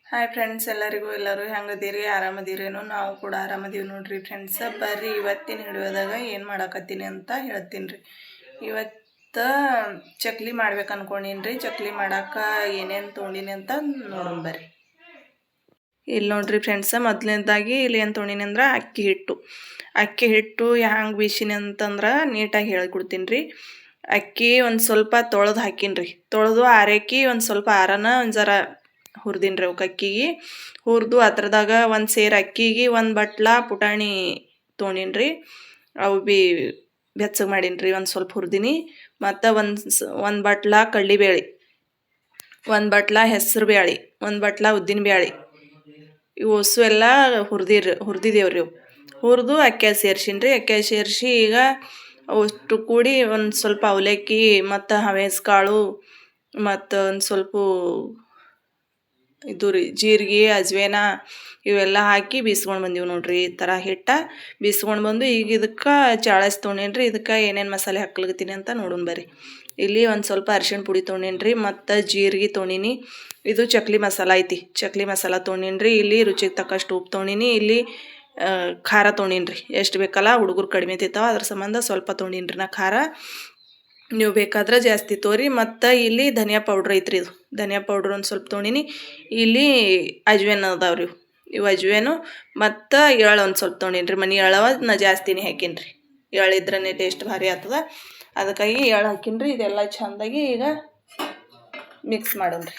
Hi friends, ಎಲ್ಲರೂ ಹೆಂಗದೀರಿ? ಆರಾಮದಿರೇನು? ನಾವು ಕೂಡ ಆರಾಮದೀವಿ ನೋಡ್ರಿ ಫ್ರೆಂಡ್ಸ್. ಬರ್ರಿ ಇವತ್ತಿನ ವಿಡಿಯೋದಾಗ ಏನು ಮಾಡಾಕತ್ತೀನಿ ಅಂತ ಹೇಳ್ತೀನಿ ರೀ. ಇವತ್ತು ಚಕ್ಲಿ ಮಾಡ್ಬೇಕು ಅನ್ಕೊಂಡೀನಿ ರೀ. ಚಕ್ಲಿ ಮಾಡಕ್ಕೆ ಏನೇನು ತೊಗೊಂಡಿನಿ ಅಂತ ನೋಡೋಣ ಬರ್ರಿ. ಇಲ್ಲಿ ನೋಡ್ರಿ ಫ್ರೆಂಡ್ಸ, ಮೊದಲನೇದಾಗಿ ಇಲ್ಲಿ ಏನು ತೊಗೊಂಡಿನಿ ಅಂದ್ರೆ ಅಕ್ಕಿ ಹಿಟ್ಟು ಹ್ಯಾಂಗೆ ಬೀಸಿನಿ ಅಂತಂದ್ರೆ ನೀಟಾಗಿ ಹೇಳ್ಕೊಡ್ತೀನಿ ರೀ. ಅಕ್ಕಿ ಒಂದು ಸ್ವಲ್ಪ ತೊಳೆದು ಹಾಕೀನಿ ರೀ. ತೊಳೆದು ಆರೈಕಿ ಒಂದು ಸ್ವಲ್ಪ ಆರನ ಒಂದು ಜರ ಹುರಿದೀನಿ ರೀ. ಅವಕ್ಕೆ ಅಕ್ಕಿಗೆ ಹುರಿದು ಅದ್ರದಾಗ ಒಂದು ಸೇರು ಅಕ್ಕಿಗೆ ಒಂದು ಬಟ್ಲ ಪುಟಾಣಿ ತೊಗೊಂಡೀನಿ ರೀ. ಅವು ಭೀ ಬೆಚ್ಚಗೆ ಮಾಡೀನಿ ರೀ. ಒಂದು ಸ್ವಲ್ಪ ಹುರಿದೀನಿ. ಮತ್ತು ಒಂದು ಬಟ್ಲ ಕಡ್ಲೆಬೇಳೆ, ಒಂದು ಬಟ್ಲ ಹೆಸರು ಬೇಳೆ, ಒಂದು ಬಟ್ಲ ಉದ್ದಿನ ಬೇಳೆ, ಇವು ಒಸು ಎಲ್ಲ ಹುರಿದಿದ್ದೇವ್ರಿ. ಇವು ಹುರಿದು ಅಕ್ಕಿಯಾಗ ಸೇರ್ಸೀನಿ ರೀ. ಅಕ್ಕಿಯಾಗ ಸೇರಿಸಿ ಈಗ ಅಷ್ಟು ಕೂಡಿ ಒಂದು ಸ್ವಲ್ಪ ಅವಲಕ್ಕಿ ಮತ್ತು ಹವಸ್ ಕಾಳು ಮತ್ತು ಒಂದು ಸ್ವಲ್ಪ ಇದು ರೀ ಜೀರಿಗೆ ಅಜ್ವೇನ ಇವೆಲ್ಲ ಹಾಕಿ ಬೀಸ್ಕೊಂಡು ಬಂದೀವಿ ನೋಡ್ರಿ. ಈ ಥರ ಹಿಟ್ಟ ಬೀಸ್ಕೊಂಡು ಬಂದು ಈಗ ಇದಕ್ಕೆ ಚಾಳಸ್ ತೊಗೊಂಡೇನಿ ರೀ. ಇದಕ್ಕೆ ಏನೇನು ಮಸಾಲೆ ಹಾಕ್ಲತ್ತೀನಿ ಅಂತ ನೋಡೋಣ ಬರ್ರಿ. ಇಲ್ಲಿ ಒಂದು ಸ್ವಲ್ಪ ಅರಿಶಿಣ ಪುಡಿ ತೊಗೊಂಡೇನಿ ರೀ. ಮತ್ತು ಜೀರಿಗೆ ತೊಗೊಂಡಿನಿ. ಇದು ಚಕ್ಲಿ ಮಸಾಲ ಐತಿ. ಚಕ್ಲಿ ಮಸಾಲ ತೊಗೊಂಡೀನಿ ರೀ. ಇಲ್ಲಿ ರುಚಿಗೆ ತಕ್ಕಷ್ಟು ಉಪ್ಪು ತೊಗೊಂಡಿನಿ. ಇಲ್ಲಿ ಖಾರ ತೊಗೊಂಡೀನಿ ರೀ. ಎಷ್ಟು ಬೇಕಲ್ಲ, ಹುಡುಗರು ಕಡಿಮೆ ತಿಂತಾವ ಅದ್ರ ಸಂಬಂಧ ಸ್ವಲ್ಪ ತೊಗೊಂಡೀನಿ ರೀ ನಾ ಖಾರ. ನೀವು ಬೇಕಾದ್ರೆ ಜಾಸ್ತಿ ತೋರಿ. ಮತ್ತು ಇಲ್ಲಿ ಧನಿಯಾ ಪೌಡ್ರ್ ಐತ್ರಿ. ಇದು ಧನಿಯಾ ಪೌಡ್ರ್ ಒಂದು ಸ್ವಲ್ಪ ತೊಗೊಂಡಿನಿ. ಇಲ್ಲಿ ಅಜ್ವೇನ್ ಅದಾವ್ರಿ. ಇವು ಅಜ್ವೇನು ಮತ್ತು ಎಳ್ಳು ಒಂದು ಸ್ವಲ್ಪ ತೊಗೊಂಡೀನಿ ರೀ. ಮನೆ ಎಳ್ಳವ ನಾ ಜಾಸ್ತಿನೇ ಹಾಕೀನಿ ರೀ. ಎಳ್ಳಿದ್ರೇ ಟೇಸ್ಟ್ ಭಾರಿ ಆಗ್ತದ. ಅದಕ್ಕಾಗಿ ಎಳ್ಳು ಹಾಕೀನಿ ರೀ. ಇದೆಲ್ಲ ಚೆಂದಾಗಿ ಈಗ ಮಿಕ್ಸ್ ಮಾಡೋಣ ರೀ.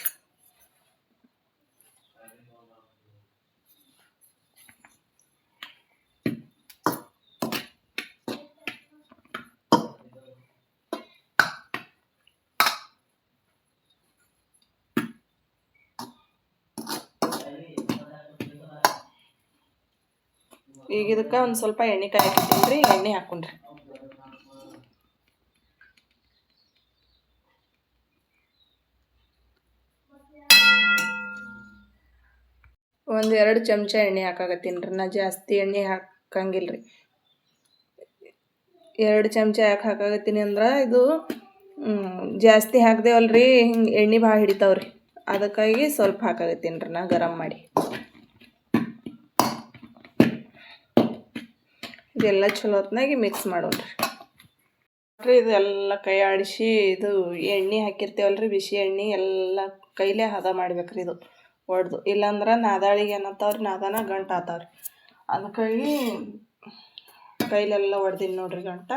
ಈಗ ಇದಕ್ಕೆ ಒಂದು ಸ್ವಲ್ಪ ಎಣ್ಣೆ ಕಾಯಕ್ಕಿಟ್ಟಿನಿ ರೀ. ಎಣ್ಣೆ ಹಾಕೊಂಡ್ರಿ. ಒಂದು 2 ಚಮಚ ಎಣ್ಣೆ ಹಾಕಾಕತ್ತೀನಿ ರೀ. ನಾ ಜಾಸ್ತಿ ಎಣ್ಣೆ ಹಾಕಂಗಿಲ್ಲ ರೀ. 2 ಚಮಚ ಯಾಕೆ ಹಾಕಾಕತ್ತೀನಿ ಅಂದ್ರೆ ಇದು ಜಾಸ್ತಿ ಹಾಕ್ದೇವಲ್ರಿ, ಹಿಂಗೆ ಎಣ್ಣೆ ಭಾಳ ಹಿಡಿತಾವ್ರಿ. ಅದಕ್ಕಾಗಿ ಸ್ವಲ್ಪ ಹಾಕಾಕತ್ತೀನಿ ರೀ ನಾ ಗರಂ ಮಾಡಿ. ಇದೆಲ್ಲ ಚಲೋ ಹೊತ್ನಾಗಿ ಮಿಕ್ಸ್ ಮಾಡೋಣ ರೀ. ಇದೆಲ್ಲ ಕೈ ಆಡಿಸಿ ಇದು ಎಣ್ಣೆ ಹಾಕಿರ್ತೇವಲ್ರಿ, ಬಿಸಿ ಎಣ್ಣೆ ಎಲ್ಲ ಕೈಲೇ ಹದ ಮಾಡ್ಬೇಕ್ರಿ. ಇದು ಒಡ್ದು ಇಲ್ಲಾಂದ್ರೆ ನಾದಾಳಿಗೆ ಏನತ್ತಾವ್ರಿ, ನಾದಾನ ಗಂಟು ಆತಾವ್ರಿ. ಅದಕ್ಕಾಗಿ ಕೈಲೆಲ್ಲ ಒಡ್ದೀನಿ ನೋಡ್ರಿ ಗಂಟ.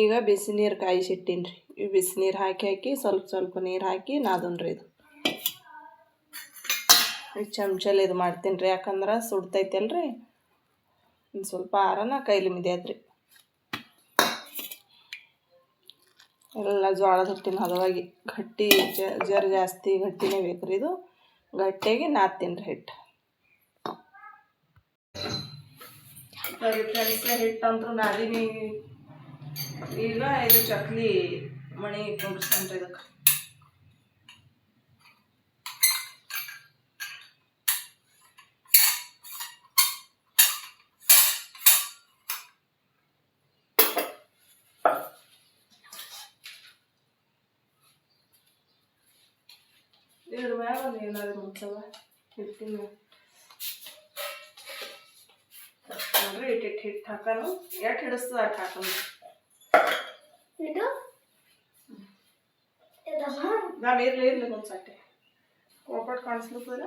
ಈಗ ಬಿಸಿ ನೀರು ಕಾಯಿಸಿಟ್ಟೀನಿ ರೀ. ಈ ಬಿಸಿ ನೀರು ಹಾಕಿ ಸ್ವಲ್ಪ ನೀರು ಹಾಕಿ ನಾದನ್ರಿ. ಇದು ಚಮಚಲ್ಲಿ ಇದು ಮಾಡ್ತೀನಿ ರೀ. ಯಾಕಂದ್ರೆ ಸುಡ್ತೈತಲ್ರಿ, ಒಂದು ಸ್ವಲ್ಪ ಆರನ ಕೈಲಿ ಮಿದ್ಯಾದ್ರಿ. ಎಲ್ಲ ಜೋಳದ ಹಿಟ್ಟಿನ ಹದವಾಗಿ ಗಟ್ಟಿ ಜಾಸ್ತಿ ಗಟ್ಟಿನೇ ಬೇಕ್ರಿ. ಇದು ಗಟ್ಟಿಯಾಗಿ ನಾದ್ತೀನಿ ರೀ ಹಿಟ್ಟು. ಹಿಟ್ಟಂತೂ ನಾದಿನಿ. ಈಗ ಇದು ಚಕ್ಲಿ ಮಣಿ ಕುಂಡ್ರಿಸ್ತಾನೆ ರೀ. ಇದಕ್ಕೆ ಇದ್ರ ಮ್ಯಾಗ ಒಂದು ಏನಾದ್ರು ಮುಚ್ಚವ ಹಿಟ್ಟಿನ ನೋಡ್ರಿ. ಹಿಟ್ಟು ಹಾಕೋಣ. ಎಷ್ಟು ಹಿಡಿಸ್ತದ ಅಷ್ಟು ಹಾಕೋಣ. ನಾನು ಇರ್ಲಿ ಒಂದು ಸಟ್ಟೆ ಒಬ್ಬಟ್ಟು ಕಾಣಿಸ್ಲತ್ತದ.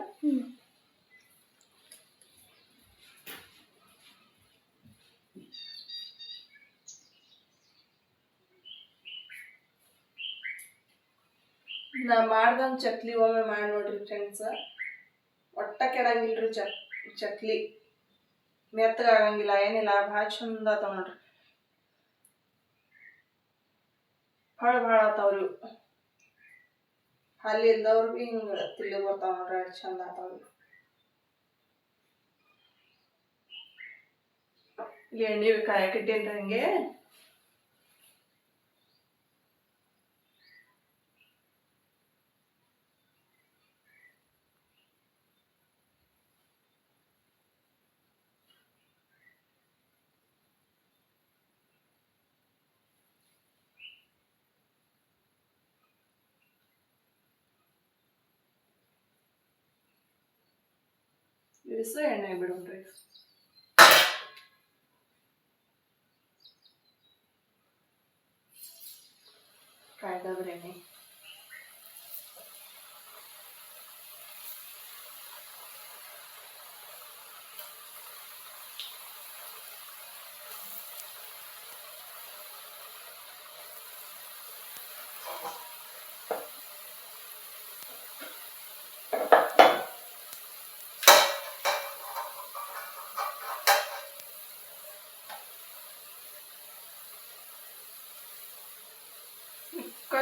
ನಾ ಮಾಡ್ದಂಗೆ ಚಕ್ಲಿ ಒಮ್ಮೆ ಮಾಡಿ ನೋಡ್ರಿ ಫ್ರೆಂಡ್ಸ. ಒಟ್ಟ ಕೆಡಂಗಿಲ್ರಿ. ಚಕ್ಲಿ ಮೆತ್ತಗಾಗಂಗಿಲ್ಲ, ಏನಿಲ್ಲ, ಭಾಳ ಚಂದ ಆತಾವ ನೋಡ್ರಿ. ಭಾಳ ಆತಾವ್ರಿ. ಅಲ್ಲಿ ಇಲ್ದವ್ರು ಭೀ ಹಿಂಗೆ ತಿಳಿ ಬರ್ತಾವ ನೋಡ್ರಿ. ಅಷ್ಟು ಚಂದ ಆತಾವ್ರಿ. ಎಣ್ಣೆ ಕಾಯಕ್ಕಿಟ್ಟೇನ್ರಿ ಹಂಗೆ. ಬಿಸಿ ಎಣ್ಣೆ ಬಿಡೋಣ್ರಿ. ಕಾಯ್ದಾದ್ರೆ ಎಣ್ಣೆ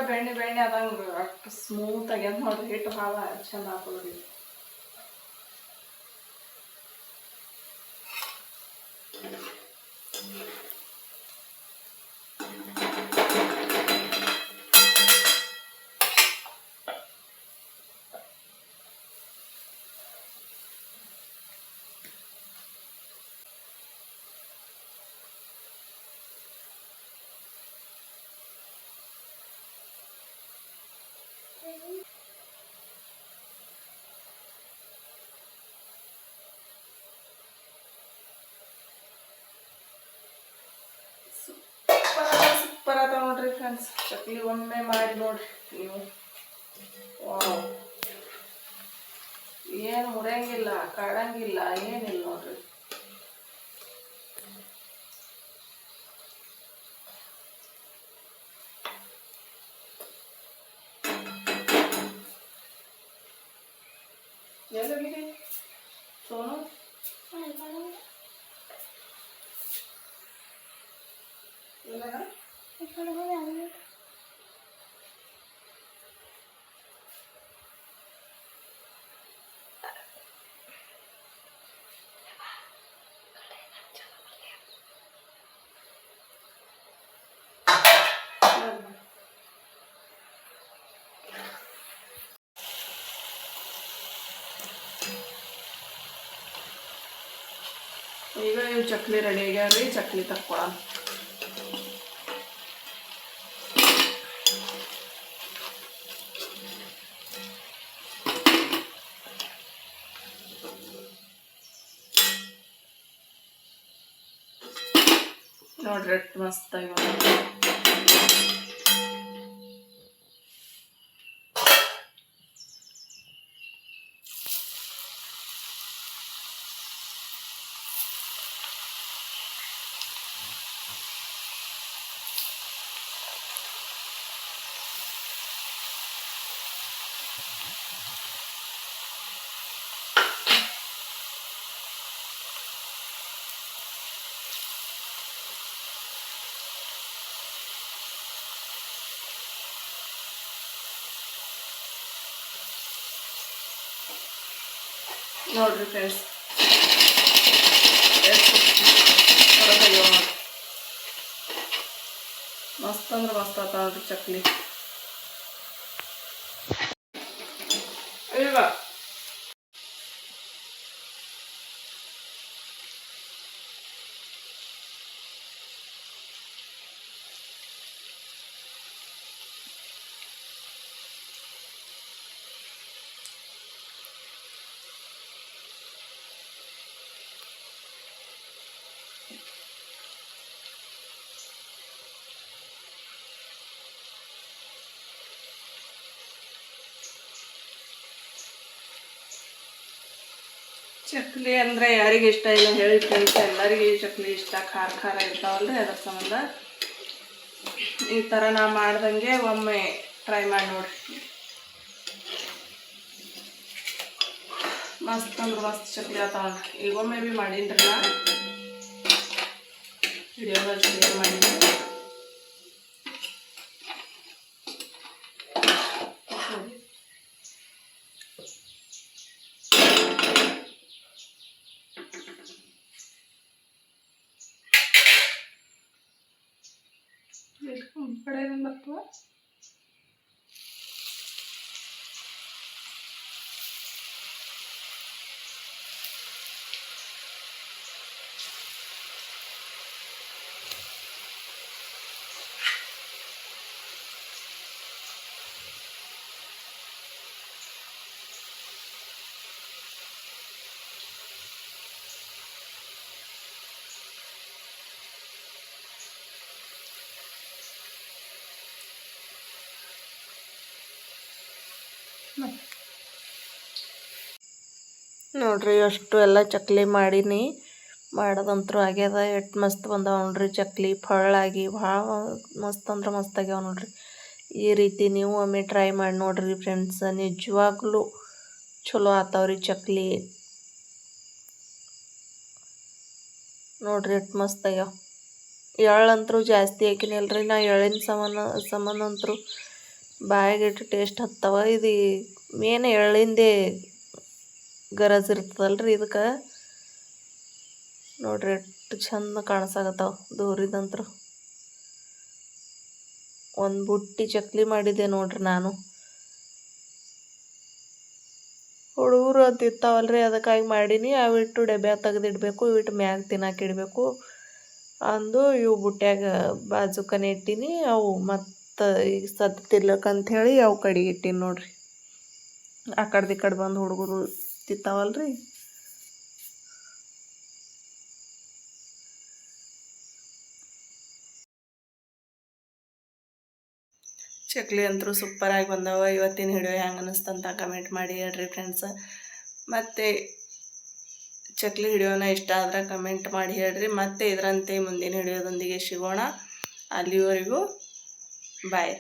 ಬೆಣ್ಣೆ ಬೆಣ್ಣೆ ಅದಂಗೆ ಅಷ್ಟು ಸ್ಮೂತ್ ಆಗ್ಯದ ನೋಡ್ರಿ. ಹಿಟ್ಟು ಭಾಳ ಚಂದ ಹಾಕೋದ್ರಿ. ಸೂಪರ್ ಆತ ನೋಡ್ರಿ ಫ್ರೆಂಡ್ಸ್. ಚಕ್ಲಿ ಒಮ್ಮೆ ಮಾಡಿ ನೋಡ್ರಿ ನೀವು. ವಾವ್, ಏನು ಮುರಿಯಂಗಿಲ್ಲ, ಕಾಡಂಗಿಲ್ಲ, ಏನಿಲ್ಲ ನೋಡ್ರಿ. ಎಲ್ಲೋಗಿದೆ ಸೋನು? ಈಗ ಇವು ಚಕ್ಲಿ ರೆಡಿ ಆಗ್ಯಾವ್ರಿ. ಚಕ್ಲಿ ತಕ್ಕೊಳ ನೋಡ್ರಿ ಎಷ್ಟು ಮಸ್ತ್ ಆಗ್ಯಾವ. ನೋಡ್ರಿ ಫ್ರೆಂಡ್ಸ್ ಮಸ್ತ್ ಅಂದ್ರೆ ಮಸ್ತ್ ಆತ ನೋಡ್ರಿ ಚಕ್ಲಿ. ಈಗ ಚಕ್ಲಿ ಅಂದರೆ ಯಾರಿಗೆ ಇಷ್ಟ ಇಲ್ಲ ಹೇಳಿ ಫ್ರೆಂಡ್ಸ್? ಎಲ್ಲರಿಗೆ ಚಕ್ಲಿ ಇಷ್ಟ. ಖಾರ ಖಾರ ಇರ್ತಾವಲ್ರಿ, ಅದ್ರ ಸಂಬಂಧ ಈ ಥರ ನಾ ಮಾಡ್ದಂಗೆ ಒಮ್ಮೆ ಟ್ರೈ ಮಾಡಿ ನೋಡ್ರಿ. ಮಸ್ತ್ ಅಂದ್ರೆ ಮಸ್ತ್ ಚಕ್ಲಿ ಆತಾವ. ಈಗ ಒಮ್ಮೆ ಭೀ ಮಾಡೀನ್ರಿ ನಾ, ವಿಡಿಯೋದಲ್ಲಿ ಶೇರ್ ಮಾಡೀನಿ. ಕಡೆ ಬರ್ತವ ನೋಡ್ರಿ ಅಷ್ಟು ಎಲ್ಲ ಚಕ್ಲಿ ಮಾಡೀನಿ. ಮಾಡೋದಂತೂ ಆಗ್ಯದ. ಎಷ್ಟು ಮಸ್ತ್ ಬಂದಾವ ನೋಡ್ರಿ ಚಕ್ಲಿ, ಫಳ್ಳಾಗಿ ಭಾಳ ಮಸ್ತ್ ಅಂದ್ರೆ ಮಸ್ತ್ ಆಗ್ಯಾವ ನೋಡ್ರಿ. ಈ ರೀತಿ ನೀವು ಒಮ್ಮೆ ಟ್ರೈ ಮಾಡಿ ನೋಡ್ರಿ ಫ್ರೆಂಡ್ಸ್. ನಿಜವಾಗ್ಲೂ ಚಲೋ ಆತಾವ್ರಿ ಚಕ್ಲಿ. ನೋಡ್ರಿ ಎಷ್ಟು ಮಸ್ತ್ ಆಗ್ಯಾವ. ಎಳ್ಳಂತರೂ ಜಾಸ್ತಿ ಹಾಕಿನಲ್ರಿ ನಾ. ಎಳ್ಳಿನ ಸಂಬಂಧ ಅಂತರೂ ಬಾಯಿಗಿಟ್ಟು ಟೇಸ್ಟ್ ಹತ್ತವ. ಇದು ಮೇನ್ ಎಳ್ಳಿಂದೇ ಗರಜ್ ಇರ್ತದಲ್ರಿ ಇದಕ್ಕೆ. ನೋಡ್ರಿ ಎಷ್ಟು ಚಂದ ಕಾಣಿಸಾಕತ್ತಾವ ದೂರಿದಂತ್ರು. ಒಂದು ಬುಟ್ಟಿ ಚಕ್ಲಿ ಮಾಡಿದ್ದೆ ನೋಡ್ರಿ ನಾನು. ಹುಡುಗರು ಅಂತ ಇರ್ತಾವಲ್ರಿ, ಅದಕ್ಕಾಗಿ ಮಾಡೀನಿ. ಅವಿಟ್ಟು ಡಬ್ಬೆ ತೆಗೆದಿಡ್ಬೇಕು, ಇವಿಟ್ಟು ಮ್ಯಾಗ ತಿನ್ನಕ್ಕೆ ಇಡಬೇಕು ಅಂದು ಇವು ಬುಟ್ಟ್ಯಾಗ ಬಾಜುಕನೆ ಇಟ್ಟೀನಿ. ಅವು ಮತ್ತು ಈಗ ಸದ್ದು ತಿರ್ಲಕ್ಕಂಥೇಳಿ ಅವು ಕಡೆಗೆ ಇಟ್ಟೀನಿ ನೋಡ್ರಿ. ಆ ಕಡೆ ಈ ಕಡೆ ಬಂದು ಹುಡುಗರು ತಿಂತಾವಲ್ರಿ. ಚಕ್ಲಿ ಅಂತೂ ಸೂಪರಾಗಿ ಬಂದವ. ಇವತ್ತಿನ ವಿಡಿಯೋ ಹೆಂಗೆ ಅನ್ನಿಸ್ತಂತ ಕಮೆಂಟ್ ಮಾಡಿ ಹೇಳ್ರಿ ಫ್ರೆಂಡ್ಸ್. ಮತ್ತು ಚಕ್ಲಿ ವಿಡಿಯೋನ ಇಷ್ಟ ಆದ್ರೆ ಕಮೆಂಟ್ ಮಾಡಿ ಹೇಳ್ರಿ. ಮತ್ತೆ ಇದರಂತೆ ಮುಂದಿನ ವಿಡಿಯೋದೊಂದಿಗೆ ಸಿಗೋಣ. ಅಲ್ಲಿವರೆಗೂ ಬಾಯ್.